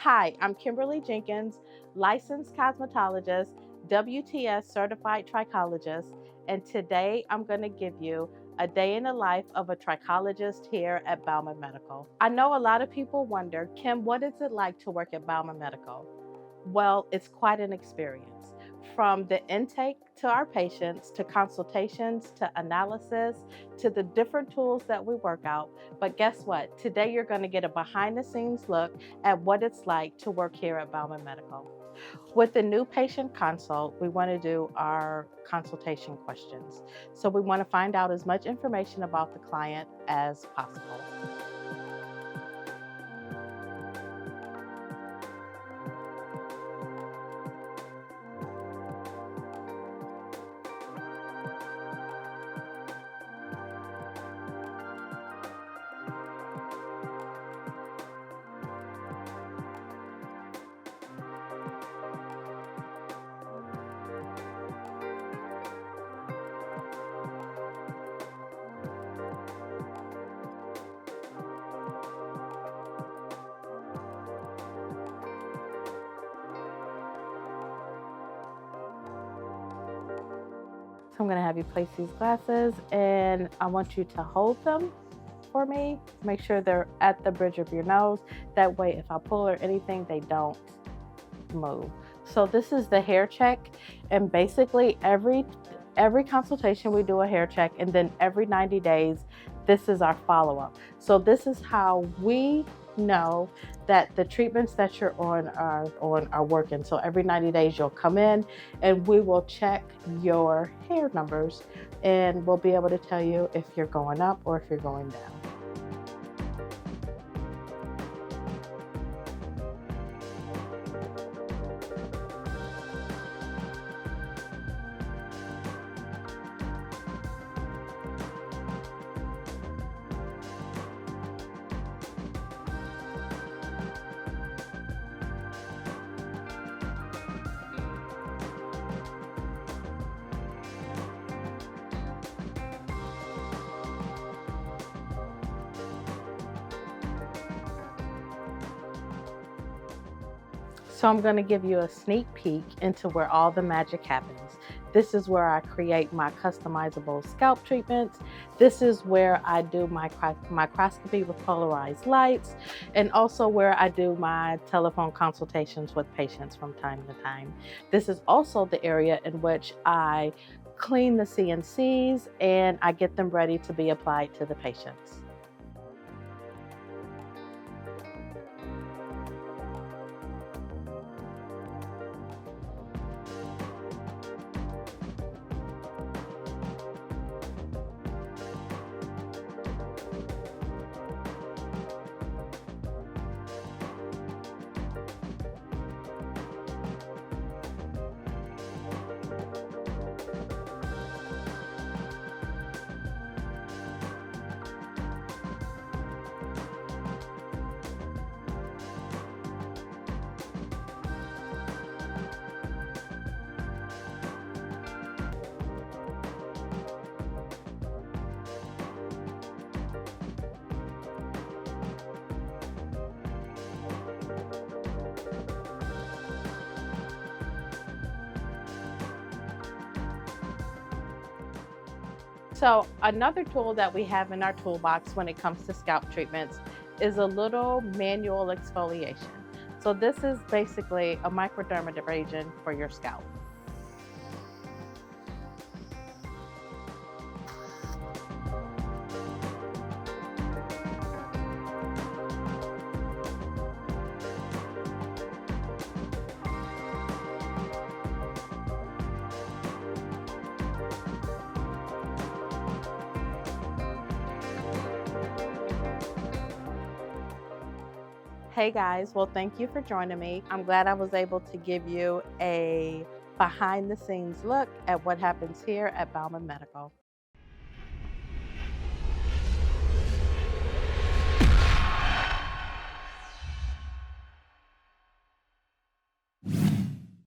Hi, I'm Kimberly Jenkins, licensed cosmetologist, WTS certified trichologist, and today I'm going to give you a day in the life of a trichologist here at Bauman Medical. I know a lot of people wonder, Kim, what is it like to work at Bauman Medical? Well, it's quite an experience. From the intake to our patients, to consultations, to analysis, to the different tools that we work out. But guess what? Today you're going to get a behind the scenes look at what it's like to work here at Bauman Medical. With the new patient consult, we want to do our consultation questions. So we want to find out as much information about the client as possible. So I'm going to have you place these glasses, and I want you to hold them for me. Make sure they're at the bridge of your nose. That way, if I pull or anything, they don't move. So this is the hair check, and basically every consultation we do a hair check, and then every 90 days, this is our follow-up. So this is how we know that the treatments that you're on are working. So every 90 days you'll come in and we will check your hair numbers, and we'll be able to tell you if you're going up or if you're going down. So I'm going to give you a sneak peek into where all the magic happens. This is where I create my customizable scalp treatments. This is where I do my microscopy with polarized lights, and also where I do my telephone consultations with patients from time to time. This is also the area in which I clean the CNCs and I get them ready to be applied to the patients. So another tool that we have in our toolbox when it comes to scalp treatments is a little manual exfoliation. So this is basically a microdermabrasion for your scalp. Hey guys, well, thank you for joining me. I'm glad I was able to give you a behind the scenes look at what happens here at Bauman Medical.